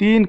3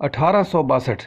1862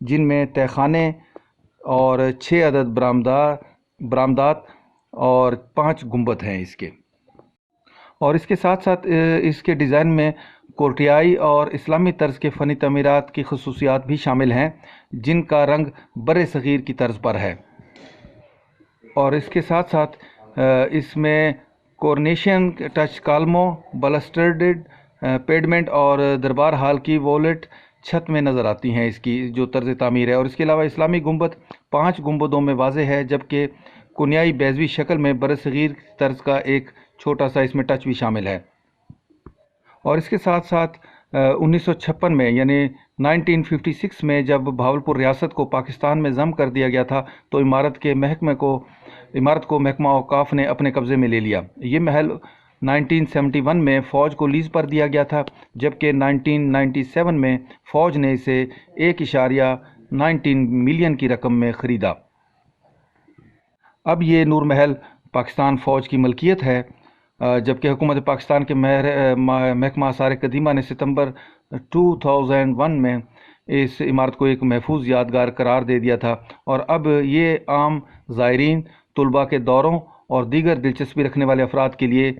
جن میں تہخانے اور 6 عدد برآمدات اور 5 گنبد ہیں اس کے، اور اس کے ساتھ ساتھ اس کے ڈیزائن میں کورٹیائی اور اسلامی طرز کے فنی تعمیرات کی خصوصیات بھی شامل ہیں، جن کا رنگ بر صغیر کی طرز پر ہے، اور اس کے ساتھ ساتھ اس میں کورنیشن ٹچ کالموں، بلسٹرڈ پیڈمنٹ اور دربار ہال کی وولٹ چھت میں نظر آتی ہیں اس کی جو طرز تعمیر ہے، اور اس کے علاوہ اسلامی گنبد 5 گنبدوں میں واضح ہے، جبکہ کنیائی بیضوی شکل میں برصغیر طرز کا ایک چھوٹا سا اس میں ٹچ بھی شامل ہے۔ اور اس کے ساتھ ساتھ 1956 میں یعنی 1956 میں جب بھاولپور ریاست کو پاکستان میں ضم کر دیا گیا تھا تو عمارت کو محکمہ اوقاف نے اپنے قبضے میں لے لیا۔ یہ محل 1971 میں فوج کو لیز پر دیا گیا تھا، جبکہ 1997 میں فوج نے اسے 1.19 ملین کی رقم میں خریدا۔ اب یہ نور محل پاکستان فوج کی ملکیت ہے، جبکہ حکومت پاکستان کے محکمہ آثار قدیمہ نے ستمبر 2001 میں اس عمارت کو ایک محفوظ یادگار قرار دے دیا تھا، اور اب یہ عام زائرین، طلباء کے دوروں اور دیگر دلچسپی رکھنے والے افراد کے لیے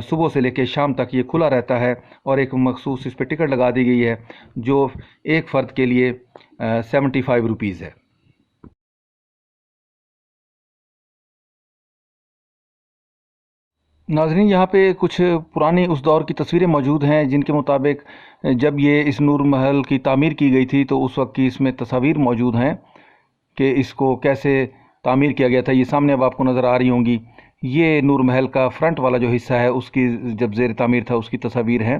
صبح سے لے کے شام تک یہ کھلا رہتا ہے، اور ایک مخصوص اس پہ ٹکٹ لگا دی گئی ہے جو ایک فرد کے لیے 75 روپیز ہے۔ ناظرین، یہاں پہ کچھ پرانی اس دور کی تصویریں موجود ہیں جن کے مطابق جب یہ اس نور محل کی تعمیر کی گئی تھی تو اس وقت کی اس میں تصاویر موجود ہیں کہ اس کو کیسے تعمیر کیا گیا تھا۔ یہ سامنے اب آپ کو نظر آ رہی ہوں گی، یہ نور محل کا فرنٹ والا جو حصہ ہے اس کی جب زیر تعمیر تھا اس کی تصاویر ہیں،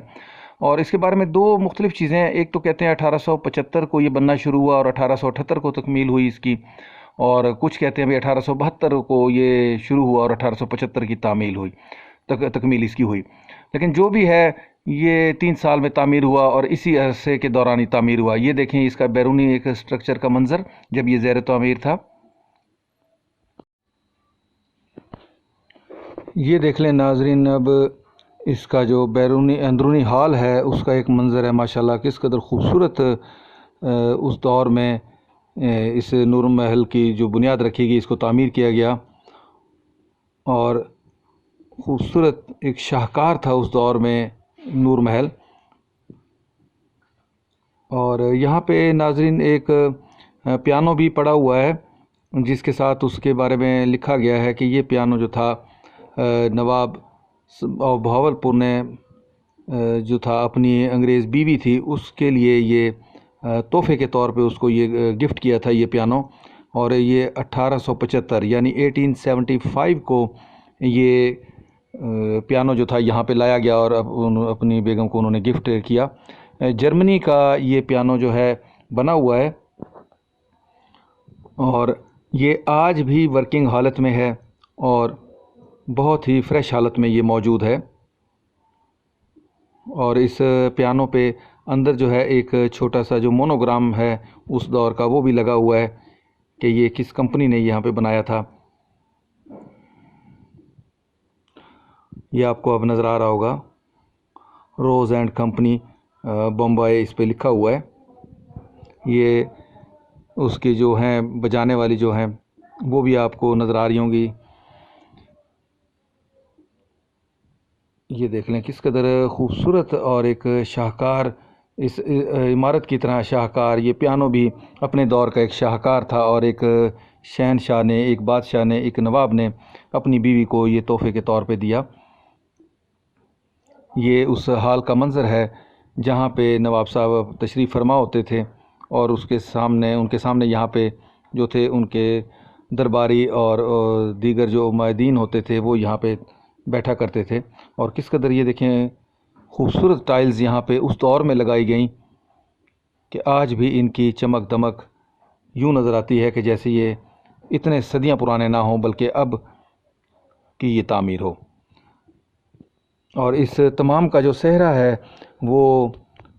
اور اس کے بارے میں 2 مختلف چیزیں ہیں۔ ایک تو کہتے ہیں 1875 کو یہ بننا شروع ہوا اور 1878 کو تکمیل ہوئی اس کی، اور کچھ کہتے ہیں بھی 1872 کو یہ شروع ہوا اور 1875 کی تکمیل اس کی ہوئی، لیکن جو بھی ہے یہ 3 سال میں تعمیر ہوا اور اسی عرصے کے دوران ہی تعمیر ہوا۔ یہ دیکھیں اس کا بیرونی ایک سٹرکچر کا منظر جب یہ زیر تعمیر تھا، یہ دیکھ لیں ناظرین۔ اب اس کا جو اندرونی ہال ہے اس کا ایک منظر ہے، ماشاءاللہ کس قدر خوبصورت اس دور میں اس نور محل کی جو بنیاد رکھی گئی اس کو تعمیر کیا گیا، اور خوبصورت ایک شاہکار تھا اس دور میں نور محل۔ اور یہاں پہ ناظرین ایک پیانو بھی پڑا ہوا ہے جس کے ساتھ اس کے بارے میں لکھا گیا ہے کہ یہ پیانو جو تھا نواب بہاولپور نے جو تھا اپنی انگریز بیوی تھی اس کے لیے یہ تحفے کے طور پہ اس کو یہ گفٹ کیا تھا یہ پیانو، اور یہ 1875 یعنی 1875 کو یہ پیانو جو تھا یہاں پہ لایا گیا اور اپنی بیگم کو انہوں نے گفٹ کیا۔ جرمنی کا یہ پیانو جو ہے بنا ہوا ہے اور یہ آج بھی ورکنگ حالت میں ہے اور بہت ہی فریش حالت میں یہ موجود ہے، اور اس پیانو پہ اندر جو ہے ایک چھوٹا سا جو مونوگرام ہے اس دور کا وہ بھی لگا ہوا ہے کہ یہ کس کمپنی نے یہاں پہ بنایا تھا۔ یہ آپ کو اب نظر آ رہا ہوگا، روز اینڈ کمپنی بمبئی اس پہ لکھا ہوا ہے۔ یہ اس کی جو ہیں بجانے والی جو ہیں وہ بھی آپ کو نظر آ رہی ہوں گی۔ یہ دیکھ لیں کس قدر خوبصورت اور ایک شاہکار اس عمارت کی طرح شاہکار یہ پیانو بھی اپنے دور کا ایک شاہکار تھا، اور ایک شہنشاہ نے، ایک بادشاہ نے، ایک نواب نے اپنی بیوی کو یہ تحفے کے طور پہ دیا۔ یہ اس ہال کا منظر ہے جہاں پہ نواب صاحب تشریف فرما ہوتے تھے، اور ان کے سامنے یہاں پہ جو تھے ان کے درباری اور دیگر جو مائدین ہوتے تھے وہ یہاں پہ بیٹھا کرتے تھے۔ اور کس قدر یہ دیکھیں خوبصورت ٹائلز یہاں پہ اس دور میں لگائی گئیں کہ آج بھی ان کی چمک دمک یوں نظر آتی ہے کہ جیسے یہ اتنے صدیاں پرانے نہ ہوں بلکہ اب کی یہ تعمیر ہو۔ اور اس تمام کا جو سہرا ہے وہ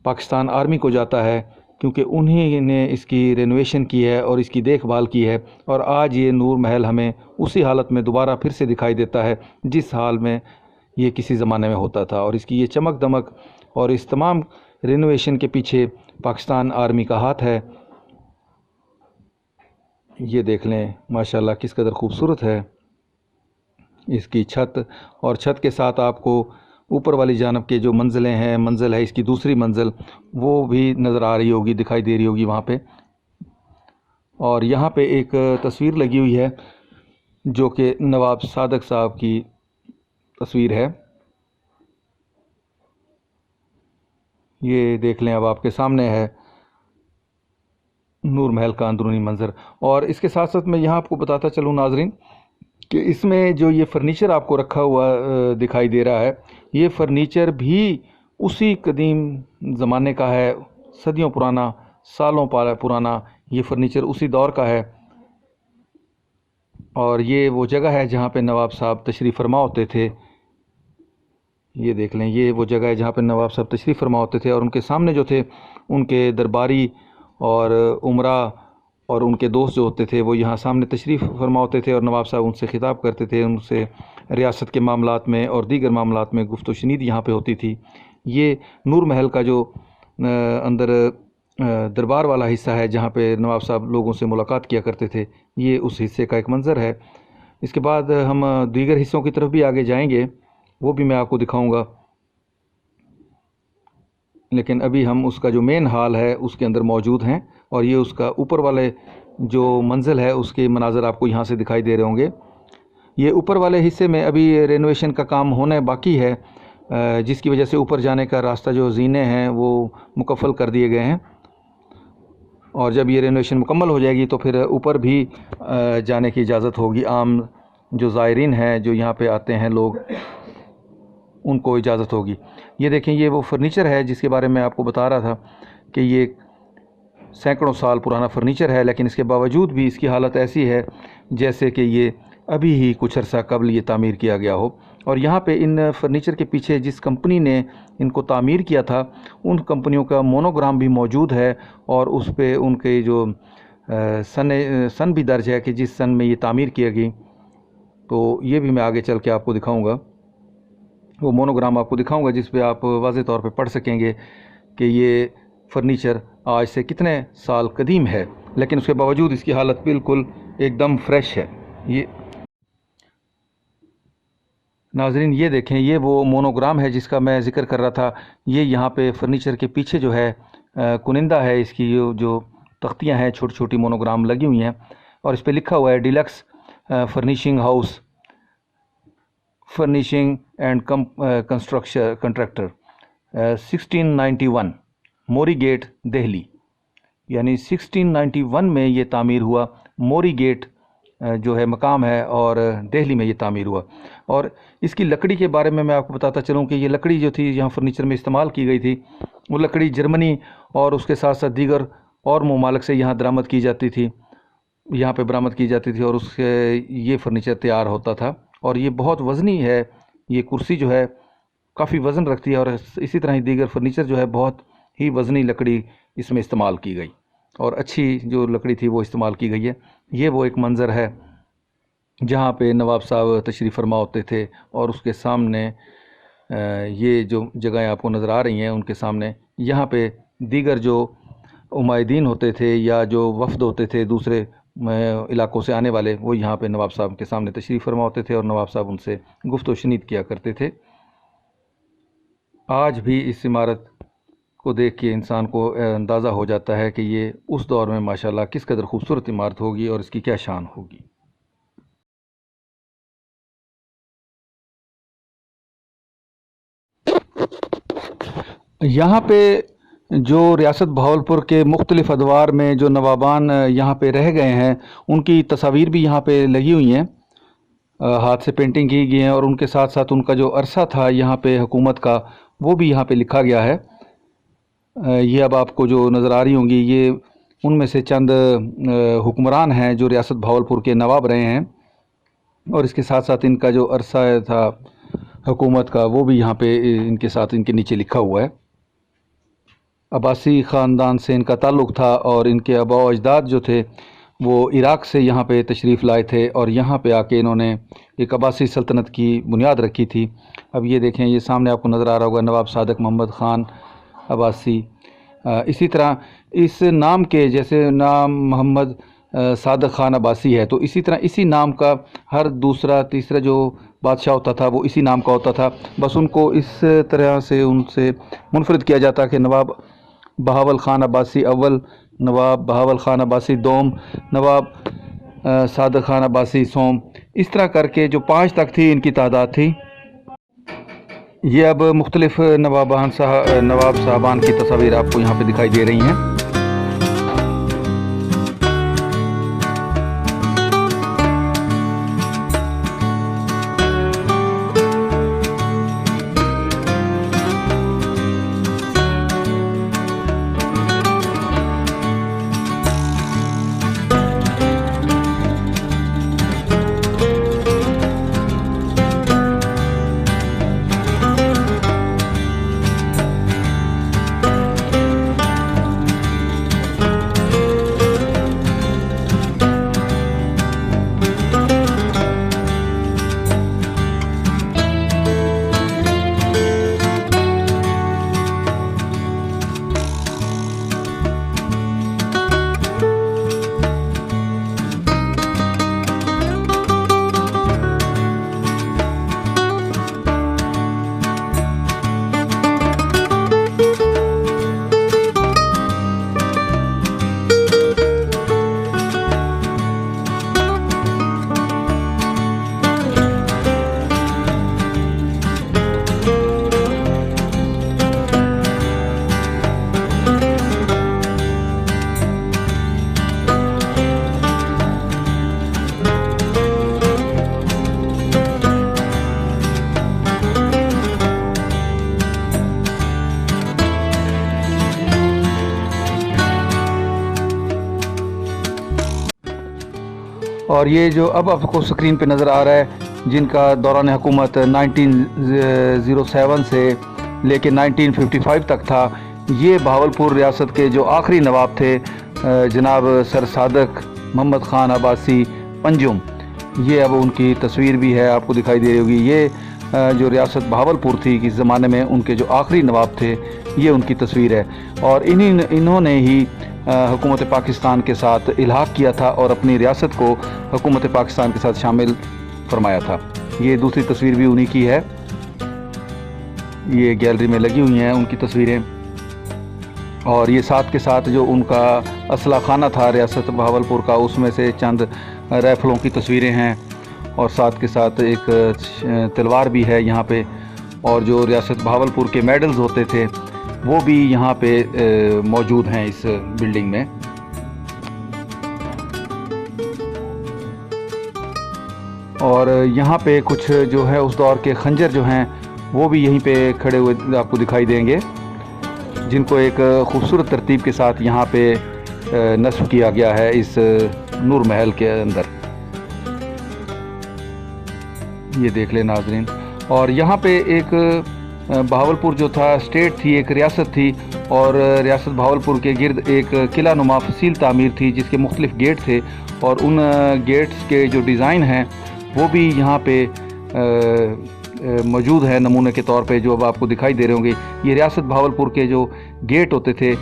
پاکستان آرمی کو جاتا ہے، کیونکہ انہی نے اس کی رینوویشن کی ہے اور اس کی دیکھ بھال کی ہے، اور آج یہ نور محل ہمیں اسی حالت میں دوبارہ پھر سے دکھائی دیتا ہے جس حال میں یہ کسی زمانے میں ہوتا تھا۔ اور اس کی یہ چمک دمک اور اس تمام رینوویشن کے پیچھے پاکستان آرمی کا ہاتھ ہے، یہ دیکھ لیں ماشاءاللہ کس قدر خوبصورت ہے اس کی چھت، اور چھت کے ساتھ آپ کو اوپر والی جانب کے جو منزلیں ہیں، منزل ہے اس کی دوسری منزل، وہ بھی نظر آ رہی ہوگی، دکھائی دے رہی ہوگی وہاں پہ۔ اور یہاں پہ ایک تصویر لگی ہوئی ہے جو کہ نواب صادق صاحب کی تصویر ہے۔ یہ دیکھ لیں اب آپ کے سامنے ہے نور محل کا اندرونی منظر۔ اور اس کے ساتھ ساتھ میں یہاں آپ کو بتاتا چلوں ناظرین کہ اس میں جو یہ فرنیچر آپ کو رکھا ہوا دکھائی دے رہا ہے، یہ فرنیچر بھی اسی قدیم زمانے کا ہے، صدیوں پرانا، سالوں پرانا یہ فرنیچر اسی دور کا ہے۔ اور یہ وہ جگہ ہے جہاں پہ نواب صاحب تشریف فرما ہوتے تھے۔ یہ دیکھ لیں یہ وہ جگہ ہے جہاں پہ نواب صاحب تشریف فرما ہوتے تھے، اور ان کے سامنے جو تھے ان کے درباری اور عمرا اور ان کے دوست جو ہوتے تھے وہ یہاں سامنے تشریف فرما ہوتے تھے، اور نواب صاحب ان سے خطاب کرتے تھے، ان سے ریاست کے معاملات میں اور دیگر معاملات میں گفت و شنید یہاں پہ ہوتی تھی۔ یہ نور محل کا جو اندر دربار والا حصہ ہے جہاں پہ نواب صاحب لوگوں سے ملاقات کیا کرتے تھے، یہ اس حصے کا ایک منظر ہے۔ اس کے بعد ہم دیگر حصوں کی طرف بھی آگے جائیں گے، وہ بھی میں آپ کو دکھاؤں گا، لیکن ابھی ہم اس کا جو مین ہال ہے اس کے اندر موجود ہیں، اور یہ اس کا اوپر والے جو منزل ہے اس کے مناظر آپ کو یہاں سے دکھائی دے رہے ہوں گے۔ یہ اوپر والے حصے میں ابھی رینوویشن کا کام ہونا باقی ہے، جس کی وجہ سے اوپر جانے کا راستہ جو زینے ہیں وہ مکفل کر دیے گئے ہیں، اور جب یہ رینوویشن مکمل ہو جائے گی تو پھر اوپر بھی جانے کی اجازت ہوگی۔ عام جو زائرین ہیں جو یہاں پہ آتے ہیں لوگ، ان کو اجازت ہوگی۔ یہ دیکھیں یہ وہ فرنیچر ہے جس کے بارے میں آپ کو بتا رہا تھا کہ یہ سینکڑوں سال پرانا فرنیچر ہے، لیکن اس کے باوجود بھی اس کی حالت ایسی ہے جیسے کہ یہ ابھی ہی کچھ عرصہ قبل یہ تعمیر کیا گیا ہو۔ اور یہاں پہ ان فرنیچر کے پیچھے جس کمپنی نے ان کو تعمیر کیا تھا ان کمپنیوں کا مونوگرام بھی موجود ہے، اور اس پہ ان کے جو سن بھی درج ہے کہ جس سن میں یہ تعمیر کیا گئی، تو یہ بھی میں آگے چل کے آپ کو دکھاؤں گا، وہ مونوگرام آپ کو دکھاؤں گا جس پہ آپ واضح طور پہ پڑھ سکیں گے کہ یہ فرنیچر آج سے کتنے سال قدیم ہے، لیکن اس کے باوجود اس کی حالت بالکل ایک دم فریش ہے۔ یہ ناظرین یہ دیکھیں یہ وہ مونوگرام ہے جس کا میں ذکر کر رہا تھا۔ یہ یہاں پہ فرنیچر کے پیچھے جو ہے کنندہ ہے، اس کی جو تختیاں ہیں چھوٹی چھوٹی مونوگرام لگی ہوئی ہیں، اور اس پہ لکھا ہوا ہے deluxe furnishing house furnishing and construction contractor 1691 Mori gate Delhi, یعنی 1691 میں یہ تعمیر ہوا۔ موری گیٹ جو ہے مقام ہے، اور دہلی میں یہ تعمیر ہوا۔ اور اس کی لکڑی کے بارے میں آپ کو بتاتا چلوں کہ یہ لکڑی جو تھی یہاں فرنیچر میں استعمال کی گئی تھی، وہ لکڑی جرمنی اور اس کے ساتھ ساتھ دیگر اور ممالک سے یہاں درآمد کی جاتی تھی، یہاں پہ برآمد کی جاتی تھی، اور اس سے یہ فرنیچر تیار ہوتا تھا۔ اور یہ بہت وزنی ہے، یہ کرسی جو ہے کافی وزن رکھتی ہے، اور اسی طرح ہی دیگر فرنیچر جو ہے بہت ہی وزنی لکڑی اس میں استعمال کی گئی، اور اچھی جو لکڑی تھی وہ استعمال کی گئی ہے۔ یہ وہ ایک منظر ہے جہاں پہ نواب صاحب تشریف فرما ہوتے تھے، اور اس کے سامنے یہ جو جگہیں آپ کو نظر آ رہی ہیں ان کے سامنے یہاں پہ دیگر جو عمائدین ہوتے تھے یا جو وفد ہوتے تھے دوسرے علاقوں سے آنے والے، وہ یہاں پہ نواب صاحب کے سامنے تشریف فرما ہوتے تھے، اور نواب صاحب ان سے گفت و شنید کیا کرتے تھے۔ آج بھی اس عمارت کو دیکھ کے انسان کو اندازہ ہو جاتا ہے کہ یہ اس دور میں ماشاءاللہ کس قدر خوبصورت عمارت ہوگی اور اس کی کیا شان ہوگی۔ یہاں پہ جو ریاست بہاولپور کے مختلف ادوار میں جو نوابان یہاں پہ رہ گئے ہیں ان کی تصاویر بھی یہاں پہ لگی ہوئی ہیں، ہاتھ سے پینٹنگ کی گئی ہیں، اور ان کے ساتھ ساتھ ان کا جو عرصہ تھا یہاں پہ حکومت کا وہ بھی یہاں پہ لکھا گیا ہے۔ یہ اب آپ کو جو نظر آ رہی ہوں گی یہ ان میں سے چند حکمران ہیں جو ریاست بہاولپور کے نواب رہے ہیں، اور اس کے ساتھ ساتھ ان کا جو عرصہ تھا حکومت کا وہ بھی یہاں پہ ان کے ساتھ ان کے نیچے لکھا ہوا ہے۔ عباسی خاندان سے ان کا تعلق تھا، اور ان کے آباء و اجداد جو تھے وہ عراق سے یہاں پہ تشریف لائے تھے، اور یہاں پہ آ کے انہوں نے ایک عباسی سلطنت کی بنیاد رکھی تھی۔ اب یہ دیکھیں یہ سامنے آپ کو نظر آ رہا ہوگا نواب صادق محمد خان عباسی۔ اسی طرح اس نام کے جیسے نام محمد صادق خان عباسی ہے، تو اسی طرح اسی نام کا ہر دوسرا تیسرا جو بادشاہ ہوتا تھا وہ اسی نام کا ہوتا تھا، بس ان کو اس طرح سے ان سے منفرد کیا جاتا کہ نواب بہاول خان عباسی اول، نواب بہاول خان عباسی دوم، نواب صادق خان عباسی سوم، اس طرح کر کے جو 5 تک تھی ان کی تعداد تھی۔ یہ اب مختلف نواب صاحبان کی تصاویر آپ کو یہاں پہ دکھائی دے رہی ہیں۔ اور یہ جو اب آپ کو سکرین پہ نظر آ رہا ہے، جن کا دوران حکومت 1907 سے لے کے 1955 تک تھا، یہ بہاولپور ریاست کے جو آخری نواب تھے جناب سر صادق محمد خان عباسی پنجم، یہ اب ان کی تصویر بھی ہے آپ کو دکھائی دے رہی ہوگی۔ یہ جو ریاست بہاولپور تھی اس زمانے میں ان کے جو آخری نواب تھے، یہ ان کی تصویر ہے، اور انہوں نے ہی حکومت پاکستان کے ساتھ الحاق کیا تھا اور اپنی ریاست کو حکومت پاکستان کے ساتھ شامل فرمایا تھا۔ یہ دوسری تصویر بھی انہی کی ہے، یہ گیلری میں لگی ہوئی ہیں ان کی تصویریں، اور یہ ساتھ کے ساتھ جو ان کا اسلحہ خانہ تھا ریاست بہاولپور کا، اس میں سے چند رائفلوں کی تصویریں ہیں، اور ساتھ کے ساتھ ایک تلوار بھی ہے یہاں پہ، اور جو ریاست بہاولپور کے میڈلز ہوتے تھے وہ بھی یہاں پہ موجود ہیں اس بلڈنگ میں۔ اور یہاں پہ کچھ جو ہے اس دور کے خنجر جو ہیں وہ بھی یہیں پہ کھڑے ہوئے آپ کو دکھائی دیں گے، جن کو ایک خوبصورت ترتیب کے ساتھ یہاں پہ نصب کیا گیا ہے اس نور محل کے اندر، یہ دیکھ لیں ناظرین۔ اور یہاں پہ ایک بہاولپور جو تھا اسٹیٹ تھی، ایک ریاست تھی، اور ریاست بہاولپور کے گرد ایک قلعہ نما فصیل تعمیر تھی جس کے مختلف گیٹ تھے، اور ان گیٹس کے جو ڈیزائن ہیں وہ بھی یہاں پہ موجود ہے نمونے کے طور پہ، جو اب آپ کو دکھائی دے رہے ہوں گے۔ یہ ریاست بہاولپور کے جو گیٹ ہوتے تھے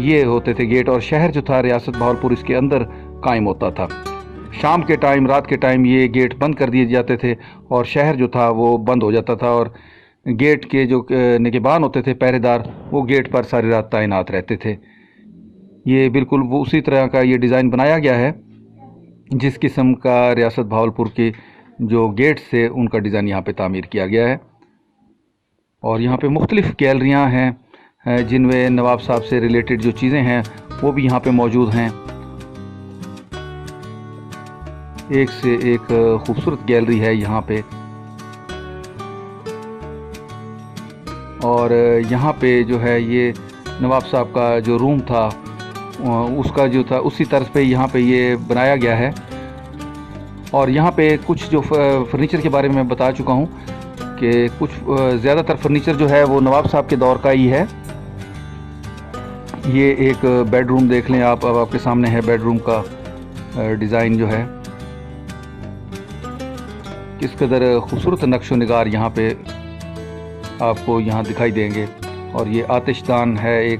یہ ہوتے تھے گیٹ، اور شہر جو تھا ریاست بہاولپور اس کے اندر قائم ہوتا تھا۔ شام کے ٹائم، رات کے ٹائم یہ گیٹ بند کر دیے جاتے تھے اور شہر جو تھا وہ بند ہو جاتا تھا، اور گیٹ کے جو نگہبان ہوتے تھے پہرے دار، وہ گیٹ پر ساری رات تعینات رہتے تھے۔ یہ بالکل وہ اسی طرح کا یہ ڈیزائن بنایا گیا ہے جس قسم کا ریاست بہاولپور کے جو گیٹس تھے ان کا ڈیزائن یہاں پہ تعمیر کیا گیا ہے۔ اور یہاں پہ مختلف گیلریاں ہیں جن میں نواب صاحب سے ریلیٹڈ جو چیزیں ہیں وہ بھی یہاں پہ موجود ہیں۔ ایک سے ایک خوبصورت گیلری ہے یہاں پہ، اور یہاں پہ جو ہے یہ نواب صاحب کا جو روم تھا اس کا جو تھا اسی طرز پہ یہاں پہ یہ بنایا گیا ہے۔ اور یہاں پہ کچھ جو فرنیچر کے بارے میں بتا چکا ہوں کہ کچھ زیادہ تر فرنیچر جو ہے وہ نواب صاحب کے دور کا ہی ہے۔ یہ ایک بیڈ روم دیکھ لیں آپ، اب آپ کے سامنے ہے بیڈ روم کا ڈیزائن جو ہے، کس قدر خوبصورت نقش و نگار یہاں پہ آپ کو یہاں دکھائی دیں گے۔ اور یہ آتش دان ہے ایک،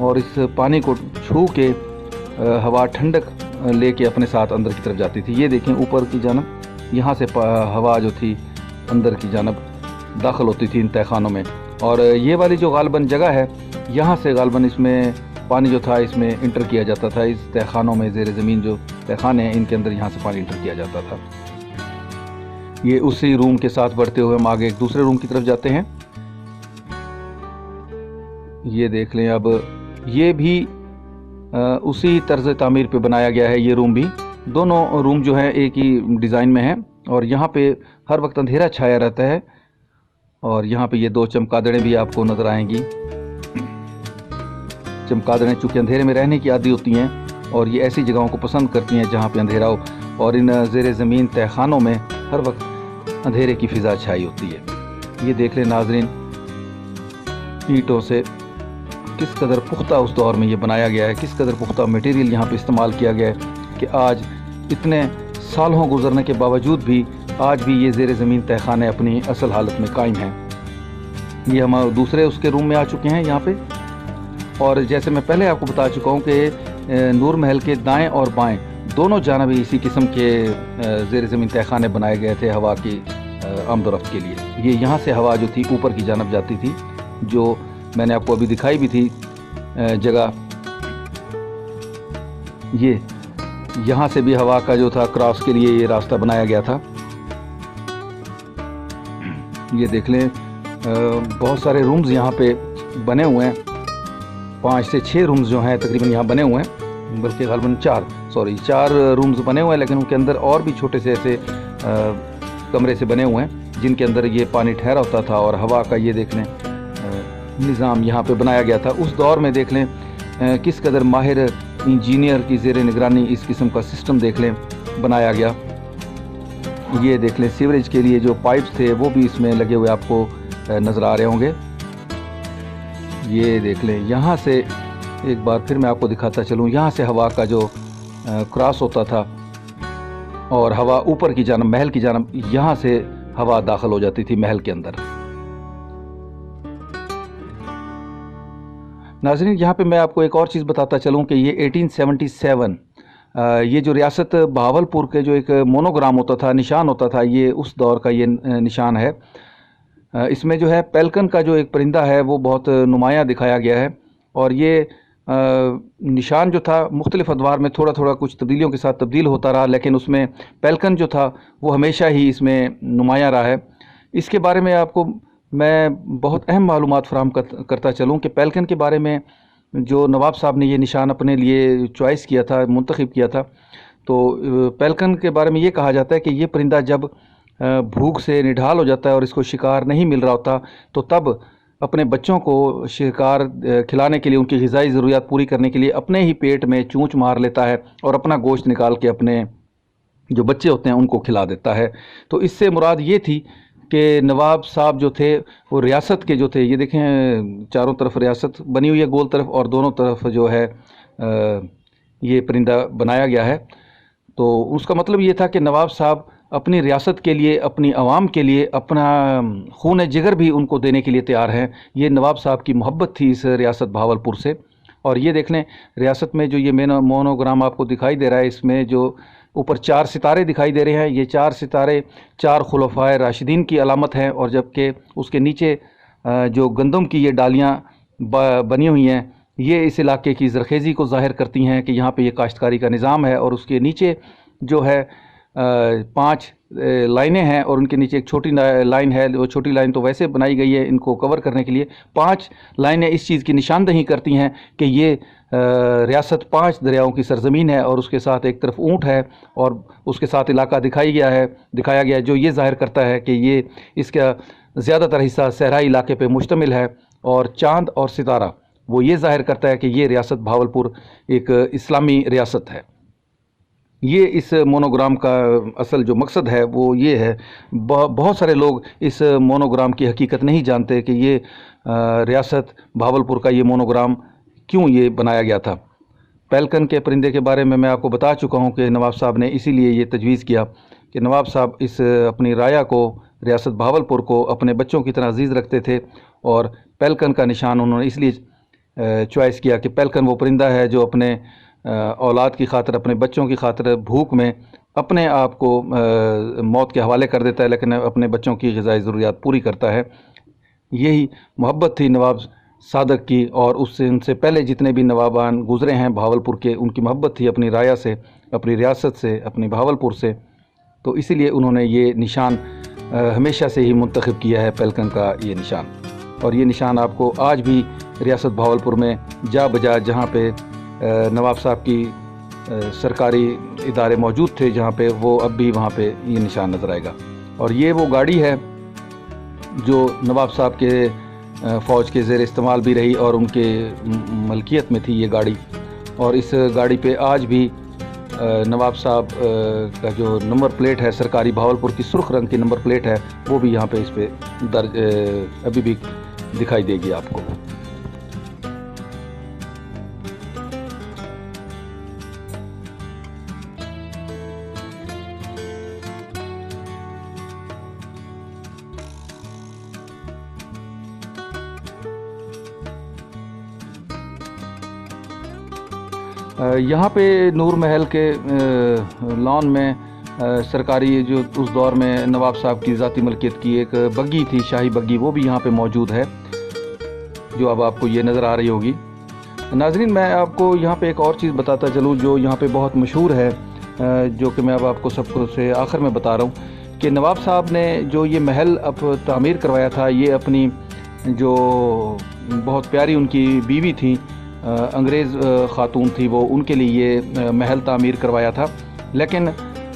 اور اس پانی کو چھو کے ہوا ٹھنڈک لے کے اپنے ساتھ اندر کی طرف جاتی تھی۔ یہ دیکھیں اوپر کی جانب یہاں سے ہوا جو تھی اندر کی جانب داخل ہوتی تھی ان تہہ خانوں میں، اور یہ والی جو غالباً جگہ ہے یہاں سے غالباً اس میں پانی جو تھا اس میں انٹر کیا جاتا تھا، اس تہہ خانوں میں زیر زمین جو تہہ خانے ہیں ان کے اندر یہاں سے پانی انٹر کیا جاتا تھا۔ یہ اسی روم کے ساتھ بڑھتے ہوئے ہم آگے ایک دوسرے روم کی طرف جاتے ہیں۔ یہ دیکھ لیں، اب یہ بھی اسی طرز تعمیر پہ بنایا گیا ہے۔ یہ روم بھی، دونوں روم جو ہیں ایک ہی ڈیزائن میں ہیں، اور یہاں پہ ہر وقت اندھیرا چھایا رہتا ہے، اور یہاں پہ یہ دو چمگادڑیں بھی آپ کو نظر آئیں گی۔ چمگادڑیں چونکہ اندھیرے میں رہنے کی عادی ہوتی ہیں اور یہ ایسی جگہوں کو پسند کرتی ہیں جہاں پہ اندھیرا ہو، اور ان زیر زمین تہہ خانوں میں ہر وقت اندھیرے کی فضا چھائی ہوتی ہے۔ یہ دیکھ لیں ناظرین، اینٹوں سے کس قدر پختہ اس دور میں یہ بنایا گیا ہے، کس قدر پختہ میٹیریل یہاں پہ استعمال کیا گیا ہے کہ آج اتنے سالوں گزرنے کے باوجود بھی آج بھی یہ زیر زمین تہہ خانے اپنی اصل حالت میں قائم ہیں۔ یہ ہم دوسرے اس کے روم میں آ چکے ہیں یہاں پہ، اور جیسے میں پہلے آپ کو بتا چکا ہوں کہ نور محل کے دائیں اور بائیں دونوں جانب اسی قسم کے زیر زمین تہہ خانے بنائے گئے تھے ہوا کی آمد و رفت کے لیے۔ یہ یہاں سے ہوا جو تھی اوپر کی جانب جاتی تھی، جو میں نے آپ کو ابھی دکھائی بھی تھی جگہ۔ یہ یہاں سے بھی ہوا کا جو تھا کراس کے لیے یہ راستہ بنایا گیا تھا۔ یہ دیکھ لیں، بہت سارے رومز یہاں پہ بنے ہوئے ہیں، 5 سے 6 رومز جو ہیں تقریباً یہاں بنے ہوئے ہیں، بلکہ غالباً 4 رومز بنے ہوئے ہیں، لیکن ان کے اندر اور بھی چھوٹے سے ایسے کمرے سے بنے ہوئے ہیں جن کے اندر یہ پانی ٹھہرا ہوتا تھا، اور ہوا کا یہ دیکھ لیں نظام یہاں پہ بنایا گیا تھا۔ اس دور میں دیکھ لیں کس قدر ماہر انجینئر کی زیر نگرانی اس قسم کا سسٹم دیکھ لیں بنایا گیا۔ یہ دیکھ لیں سیوریج کے لیے جو پائپس تھے وہ بھی اس میں لگے ہوئے آپ کو نظر آ رہے ہوں گے۔ یہ دیکھ لیں، یہاں سے ایک بار پھر میں آپ کو دکھاتا چلوں، یہاں سے ہوا کا جو کراس ہوتا تھا اور ہوا اوپر کی جانب محل کی جانب یہاں سے ہوا داخل ہو جاتی تھی محل کے اندر۔ ناظرین، یہاں پہ میں آپ کو ایک اور چیز بتاتا چلوں کہ یہ 1877 یہ جو ریاست بہاولپور کے جو ایک مونوگرام ہوتا تھا، نشان ہوتا تھا، یہ اس دور کا یہ نشان ہے۔ اس میں جو ہے پیلکن کا جو ایک پرندہ ہے وہ بہت نمایاں دکھایا گیا ہے، اور یہ نشان جو تھا مختلف ادوار میں تھوڑا تھوڑا کچھ تبدیلیوں کے ساتھ تبدیل ہوتا رہا، لیکن اس میں پیلکن جو تھا وہ ہمیشہ ہی اس میں نمایاں رہا ہے۔ اس کے بارے میں آپ کو میں بہت اہم معلومات فراہم کرتا چلوں کہ پیلکن کے بارے میں جو نواب صاحب نے یہ نشان اپنے لیے چوائس کیا تھا، منتخب کیا تھا، تو پیلکن کے بارے میں یہ کہا جاتا ہے کہ یہ پرندہ جب بھوک سے نڈھال ہو جاتا ہے اور اس کو شکار نہیں مل رہا ہوتا تو تب اپنے بچوں کو شکار کھلانے کے لیے، ان کی غذائی ضروریات پوری کرنے کے لیے اپنے ہی پیٹ میں چونچ مار لیتا ہے اور اپنا گوشت نکال کے اپنے جو بچے ہوتے ہیں ان کو کھلا دیتا ہے۔ تو اس سے مراد یہ تھی کہ نواب صاحب جو تھے وہ ریاست کے جو تھے، یہ دیکھیں چاروں طرف ریاست بنی ہوئی ہے گول طرف، اور دونوں طرف جو ہے یہ پرندہ بنایا گیا ہے۔ تو اس کا مطلب یہ تھا کہ نواب صاحب اپنی ریاست کے لیے، اپنی عوام کے لیے اپنا خون جگر بھی ان کو دینے کے لیے تیار ہیں۔ یہ نواب صاحب کی محبت تھی اس ریاست بہاولپور سے۔ اور یہ دیکھ لیں ریاست میں جو یہ مونوگرام آپ کو دکھائی دے رہا ہے، اس میں جو اوپر 4 ستارے دکھائی دے رہے ہیں، یہ 4 ستارے 4 خلفائے راشدین کی علامت ہیں، اور جبکہ اس کے نیچے جو گندم کی یہ ڈالیاں بنی ہوئی ہیں، یہ اس علاقے کی زرخیزی کو ظاہر کرتی ہیں کہ یہاں پہ یہ کاشتکاری کا نظام ہے۔ اور اس کے نیچے جو ہے 5 لائنیں ہیں، اور ان کے نیچے ایک چھوٹی لائن ہے، وہ چھوٹی لائن تو ویسے بنائی گئی ہے ان کو کور کرنے کے لیے۔ 5 لائنیں اس چیز کی نشاندہی کرتی ہیں کہ یہ ریاست 5 دریاؤں کی سرزمین ہے، اور اس کے ساتھ ایک طرف اونٹ ہے اور اس کے ساتھ علاقہ دکھایا گیا ہے جو یہ ظاہر کرتا ہے کہ یہ اس کا زیادہ تر حصہ صحرائی علاقے پہ مشتمل ہے، اور چاند اور ستارہ وہ یہ ظاہر کرتا ہے کہ یہ ریاست بہاولپور ایک اسلامی ریاست ہے۔ یہ اس مونوگرام کا اصل جو مقصد ہے وہ یہ ہے، بہت سارے لوگ اس مونوگرام کی حقیقت نہیں جانتے کہ یہ ریاست بہاولپور کا یہ مونوگرام کیوں یہ بنایا گیا تھا۔ پیلکن کے پرندے کے بارے میں آپ کو بتا چکا ہوں کہ نواب صاحب نے اسی لیے یہ تجویز کیا کہ نواب صاحب اس اپنی رایا کو، ریاست بہاولپور کو اپنے بچوں کی طرح عزیز رکھتے تھے، اور پیلکن کا نشان انہوں نے اس لیے چوائس کیا کہ پیلکن وہ پرندہ ہے جو اپنے اولاد کی خاطر، اپنے بچوں کی خاطر بھوک میں اپنے آپ کو موت کے حوالے کر دیتا ہے، لیکن اپنے بچوں کی غذائی ضروریات پوری کرتا ہے۔ یہی محبت تھی نواب صادق کی، اور ان سے پہلے جتنے بھی نوابان گزرے ہیں بہاولپور کے، ان کی محبت تھی اپنی رایا سے، اپنی ریاست سے، اپنی بہاولپور سے۔ تو اسی لیے انہوں نے یہ نشان ہمیشہ سے ہی منتخب کیا ہے، پیلکن کا یہ نشان۔ اور یہ نشان آپ کو آج بھی ریاست بہاولپور میں جا بجا جہاں پہ نواب صاحب کی سرکاری ادارے موجود تھے، جہاں پہ وہ اب بھی وہاں پہ یہ نشان نظر آئے گا۔ اور یہ وہ گاڑی ہے جو نواب صاحب کے فوج کے زیر استعمال بھی رہی اور ان کے ملکیت میں تھی یہ گاڑی۔ اور اس گاڑی پہ آج بھی نواب صاحب کا جو نمبر پلیٹ ہے سرکاری، بہاولپور کی سرخ رنگ کی نمبر پلیٹ ہے، وہ بھی یہاں پہ اس پہ درج ابھی بھی دکھائی دے گی آپ کو۔ یہاں پہ نور محل کے لان میں سرکاری جو اس دور میں نواب صاحب کی ذاتی ملکیت کی ایک بگی تھی، شاہی بگی، وہ بھی یہاں پہ موجود ہے، جو اب آپ کو یہ نظر آ رہی ہوگی۔ ناظرین، میں آپ کو یہاں پہ ایک اور چیز بتاتا چلوں جو یہاں پہ بہت مشہور ہے، جو کہ میں اب آپ کو سب کو سے آخر میں بتا رہا ہوں کہ نواب صاحب نے جو یہ محل اب تعمیر کروایا تھا، یہ اپنی جو بہت پیاری ان کی بیوی تھی، انگریز خاتون تھی، وہ ان کے لیے یہ محل تعمیر کروایا تھا۔ لیکن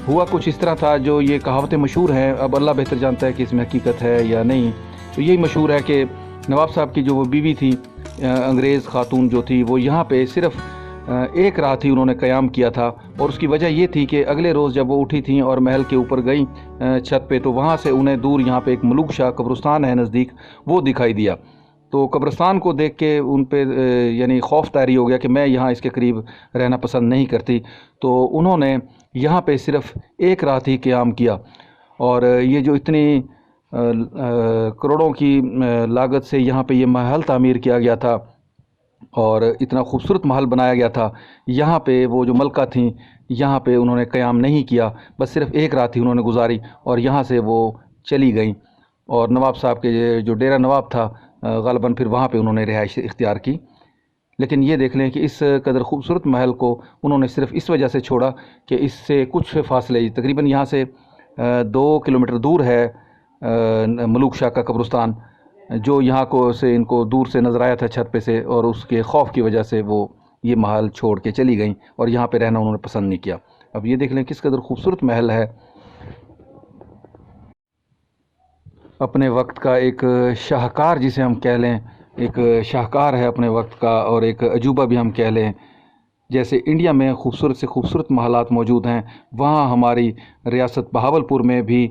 ہوا کچھ اس طرح تھا، جو یہ کہاوتیں مشہور ہیں، اب اللہ بہتر جانتا ہے کہ اس میں حقیقت ہے یا نہیں، تو یہی مشہور ہے کہ نواب صاحب کی جو وہ بیوی تھی، انگریز خاتون جو تھی، وہ یہاں پہ صرف ایک رات ہی انہوں نے قیام کیا تھا، اور اس کی وجہ یہ تھی کہ اگلے روز جب وہ اٹھی تھیں اور محل کے اوپر گئیں چھت پہ، تو وہاں سے انہیں دور یہاں پہ ایک ملوک شاہ قبرستان ہے نزدیک، وہ دکھائی دیا۔ تو قبرستان کو دیکھ کے ان پہ یعنی خوف طاری ہو گیا کہ میں یہاں اس کے قریب رہنا پسند نہیں کرتی، تو انہوں نے یہاں پہ صرف ایک رات ہی قیام کیا۔ اور یہ جو اتنی کروڑوں کی لاگت سے یہاں پہ یہ محل تعمیر کیا گیا تھا اور اتنا خوبصورت محل بنایا گیا تھا، یہاں پہ وہ جو ملکہ تھیں یہاں پہ انہوں نے قیام نہیں کیا، بس صرف ایک رات ہی انہوں نے گزاری اور یہاں سے وہ چلی گئیں۔ اور نواب صاحب کے جو ڈیرہ نواب تھا، غالباً پھر وہاں پہ انہوں نے رہائش اختیار کی۔ لیکن یہ دیکھ لیں کہ اس قدر خوبصورت محل کو انہوں نے صرف اس وجہ سے چھوڑا کہ اس سے کچھ فاصلے، تقریباً یہاں سے 2 کلومیٹر دور ہے ملوک شاہ کا قبرستان، جو یہاں کو سے ان کو دور سے نظر آیا تھا چھت پہ سے، اور اس کے خوف کی وجہ سے وہ یہ محل چھوڑ کے چلی گئیں اور یہاں پہ رہنا انہوں نے پسند نہیں کیا۔ اب یہ دیکھ لیں کس قدر خوبصورت محل ہے، اپنے وقت کا ایک شاہکار جسے ہم کہہ لیں، ایک شاہکار ہے اپنے وقت کا، اور ایک عجوبہ بھی ہم کہہ لیں۔ جیسے انڈیا میں خوبصورت سے خوبصورت محلات موجود ہیں، وہاں ہماری ریاست بہاولپور میں بھی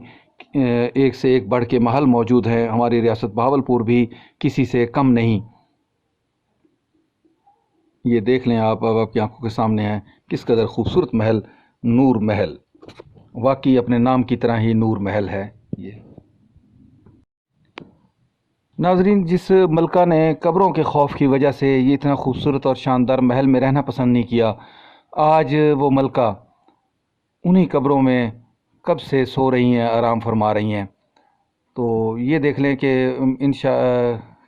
ایک سے ایک بڑھ کے محل موجود ہیں۔ ہماری ریاست بہاولپور بھی کسی سے کم نہیں۔ یہ دیکھ لیں آپ، اب آپ کی آنکھوں کے سامنے ہے کس قدر خوبصورت محل، نور محل، واقعی اپنے نام کی طرح ہی نور محل ہے یہ۔ ناظرین، جس ملکہ نے قبروں کے خوف کی وجہ سے یہ اتنا خوبصورت اور شاندار محل میں رہنا پسند نہیں کیا، آج وہ ملکہ انہی قبروں میں کب سے سو رہی ہیں، آرام فرما رہی ہیں۔ تو یہ دیکھ لیں کہ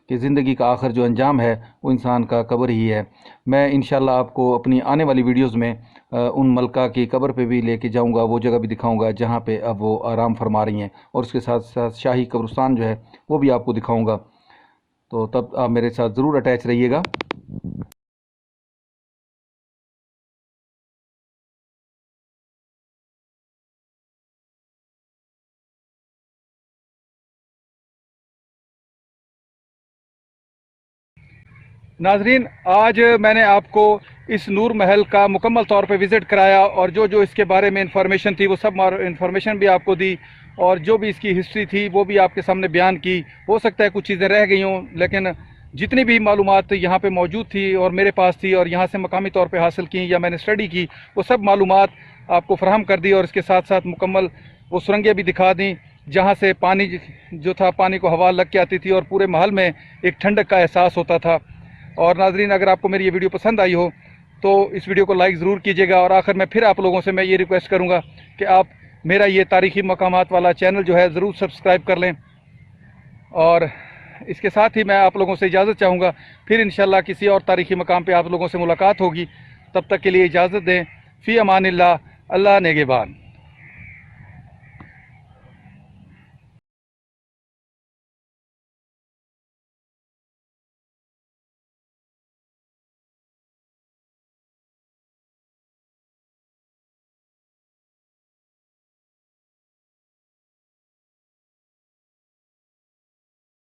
کہ زندگی کا آخر جو انجام ہے وہ انسان کا قبر ہی ہے۔ میں انشاءاللہ آپ کو اپنی آنے والی ویڈیوز میں ان ملکہ کی قبر پہ بھی لے کے جاؤں گا، وہ جگہ بھی دکھاؤں گا جہاں پہ اب وہ آرام فرما رہی ہیں، اور اس کے ساتھ ساتھ شاہی قبرستان جو ہے وہ بھی آپ کو دکھاؤں گا۔ تو تب آپ میرے ساتھ ضرور اٹیچ رہیے گا۔ ناظرین، آج میں نے آپ کو اس نور محل کا مکمل طور پہ وزٹ کرایا، اور جو اس کے بارے میں انفارمیشن تھی وہ سب انفارمیشن بھی آپ کو دی، اور جو بھی اس کی ہسٹری تھی وہ بھی آپ کے سامنے بیان کی۔ ہو سکتا ہے کچھ چیزیں رہ گئی ہوں، لیکن جتنی بھی معلومات یہاں پہ موجود تھی اور میرے پاس تھی اور یہاں سے مقامی طور پہ حاصل کی یا میں نے اسٹڈی کی، وہ سب معلومات آپ کو فراہم کر دی، اور اس کے ساتھ ساتھ مکمل وہ سرنگیں بھی دکھا دیں جہاں سے پانی جو تھا، پانی کو ہوا لگ کے آتی تھی اور پورے محل میں ایک ٹھنڈک کا احساس ہوتا تھا۔ اور ناظرین اگر آپ کو میری یہ ویڈیو پسند آئی ہو تو اس ویڈیو کو لائک ضرور کیجیے گا، اور آخر میں پھر آپ لوگوں سے میں یہ ریکویسٹ کروں گا کہ آپ میرا یہ تاریخی مقامات والا چینل جو ہے ضرور سبسکرائب کر لیں، اور اس کے ساتھ ہی میں آپ لوگوں سے اجازت چاہوں گا، پھر انشاءاللہ کسی اور تاریخی مقام پہ آپ لوگوں سے ملاقات ہوگی، تب تک کے لیے اجازت دیں، فی امان اللہ، اللہ نگہبان۔